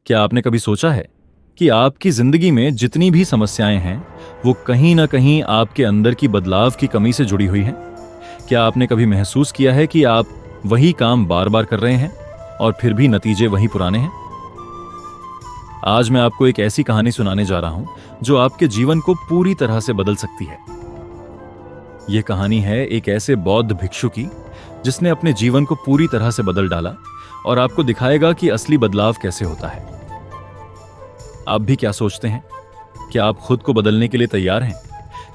क्या आपने कभी सोचा है कि आपकी जिंदगी में जितनी भी समस्याएं हैं वो कहीं ना कहीं आपके अंदर की बदलाव की कमी से जुड़ी हुई हैं? क्या आपने कभी महसूस किया है कि आप वही काम बार बार कर रहे हैं और फिर भी नतीजे वही पुराने हैं? आज मैं आपको एक ऐसी कहानी सुनाने जा रहा हूं जो आपके जीवन को पूरी तरह से बदल सकती है। यह कहानी है एक ऐसे बौद्ध भिक्षु की जिसने अपने जीवन को पूरी तरह से बदल डाला और आपको दिखाएगा कि असली बदलाव कैसे होता है। आप भी क्या सोचते हैं? क्या आप खुद को बदलने के लिए तैयार हैं?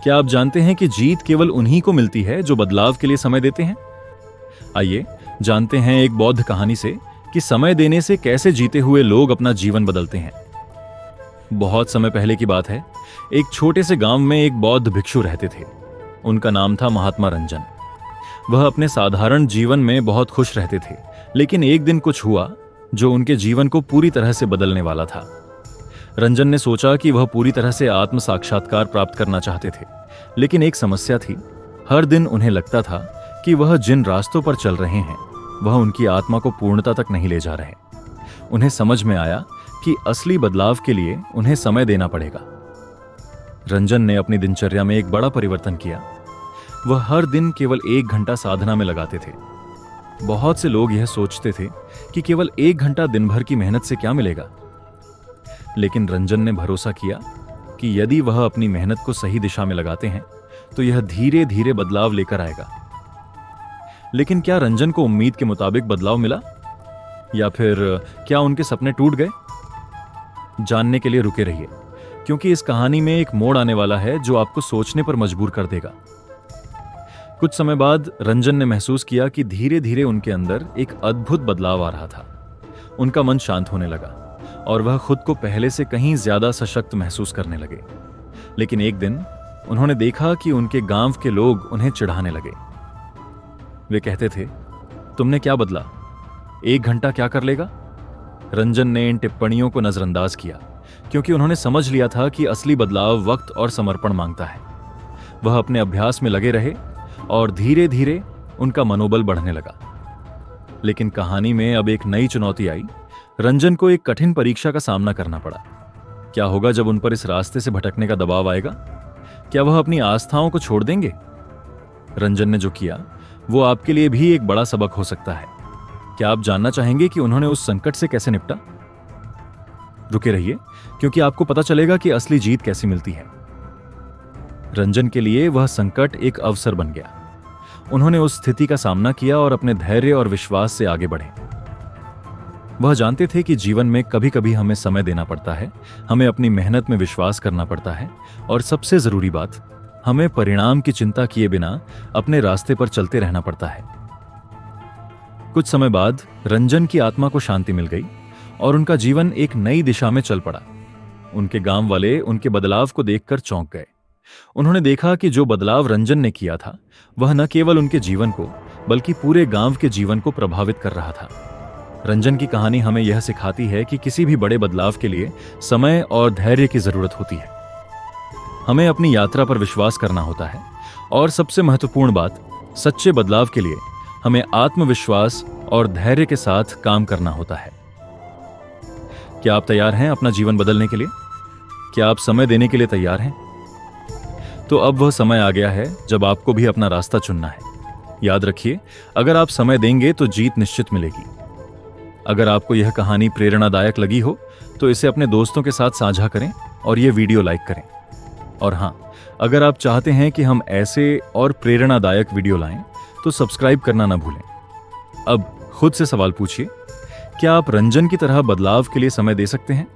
क्या आप जानते हैं कि जीत केवल उन्हीं को मिलती है जो बदलाव के लिए समय देते हैं? आइए जानते हैं एक बौद्ध कहानी से कि समय देने से कैसे जीते हुए लोग अपना जीवन बदलते हैं। बहुत समय पहले की बात है। एक छोटे से गांव में एक बौद्ध भिक्षु रहते थे। उनका नाम था महात्मा रंजन। वह अपने साधारण जीवन में बहुत खुश रहते थे, लेकिन एक दिन कुछ हुआ जो उनके जीवन को पूरी तरह से बदलने वाला था। रंजन ने सोचा कि वह पूरी तरह से आत्म साक्षात्कार प्राप्त करना चाहते थे, लेकिन एक समस्या थी। हर दिन उन्हें लगता था कि वह जिन रास्तों पर चल रहे हैं वह उनकी आत्मा को पूर्णता तक नहीं ले जा रहे। उन्हें समझ में आया कि असली बदलाव के लिए उन्हें समय देना पड़ेगा। रंजन ने अपनी दिनचर्या में एक बड़ा परिवर्तन किया। वह हर दिन केवल 1 घंटा साधना में लगाते थे। बहुत से लोग यह सोचते थे कि केवल 1 घंटा दिन भर की मेहनत से क्या मिलेगा, लेकिन रंजन ने भरोसा किया कि यदि वह अपनी मेहनत को सही दिशा में लगाते हैं तो यह धीरे धीरे बदलाव लेकर आएगा। लेकिन क्या रंजन को उम्मीद के मुताबिक बदलाव मिला या फिर क्या उनके सपने टूट गए? जानने के लिए रुके रहिए, क्योंकि इस कहानी में एक मोड़ आने वाला है जो आपको सोचने पर मजबूर कर देगा। कुछ समय बाद रंजन ने महसूस किया कि धीरे धीरे उनके अंदर एक अद्भुत बदलाव आ रहा था। उनका मन शांत होने लगा और वह खुद को पहले से कहीं ज्यादा सशक्त महसूस करने लगे। लेकिन एक दिन उन्होंने देखा कि उनके गांव के लोग उन्हें चिढ़ाने लगे। वे कहते थे, तुमने क्या बदला? 1 घंटा क्या कर लेगा? रंजन ने इन टिप्पणियों को नजरअंदाज किया, क्योंकि उन्होंने समझ लिया था कि असली बदलाव वक्त और समर्पण मांगता है। वह अपने अभ्यास में लगे रहे और धीरे धीरे उनका मनोबल बढ़ने लगा। लेकिन कहानी में अब एक नई चुनौती आई। रंजन को एक कठिन परीक्षा का सामना करना पड़ा। क्या होगा जब उन पर इस रास्ते से भटकने का दबाव आएगा? क्या वह अपनी आस्थाओं को छोड़ देंगे? रंजन ने जो किया वो आपके लिए भी एक बड़ा सबक हो सकता है। क्या आप जानना चाहेंगे कि उन्होंने उस संकट से कैसे निपटा? रुके रहिए, क्योंकि आपको पता चलेगा कि असली जीत कैसे मिलती है। रंजन के लिए वह संकट एक अवसर बन गया। उन्होंने उस स्थिति का सामना किया और अपने धैर्य और विश्वास से आगे बढ़े। वह जानते थे कि जीवन में कभी कभी हमें समय देना पड़ता है, हमें अपनी मेहनत में विश्वास करना पड़ता है और सबसे जरूरी बात, हमें परिणाम की चिंता किए बिना अपने रास्ते पर चलते रहना पड़ता है। कुछ समय बाद रंजन की आत्मा को शांति मिल गई और उनका जीवन एक नई दिशा में चल पड़ा। उनके गांव वाले उनके बदलाव को देखकर चौंक गए। उन्होंने देखा कि जो बदलाव रंजन ने किया था वह न केवल उनके जीवन को बल्कि पूरे गांव के जीवन को प्रभावित कर रहा था। रंजन की कहानी हमें यह सिखाती है कि किसी भी बड़े बदलाव के लिए समय और धैर्य की जरूरत होती है। हमें अपनी यात्रा पर विश्वास करना होता है और सबसे महत्वपूर्ण बात, सच्चे बदलाव के लिए हमें आत्मविश्वास और धैर्य के साथ काम करना होता है। क्या आप तैयार हैं अपना जीवन बदलने के लिए? क्या आप समय देने के लिए तैयार हैं? तो अब वह समय आ गया है जब आपको भी अपना रास्ता चुनना है। याद रखिए, अगर आप समय देंगे तो जीत निश्चित मिलेगी। अगर आपको यह कहानी प्रेरणादायक लगी हो तो इसे अपने दोस्तों के साथ साझा करें और यह वीडियो लाइक करें। और हाँ, अगर आप चाहते हैं कि हम ऐसे और प्रेरणादायक वीडियो लाएं तो सब्सक्राइब करना ना भूलें। अब खुद से सवाल पूछिए, क्या आप रंजन की तरह बदलाव के लिए समय दे सकते हैं?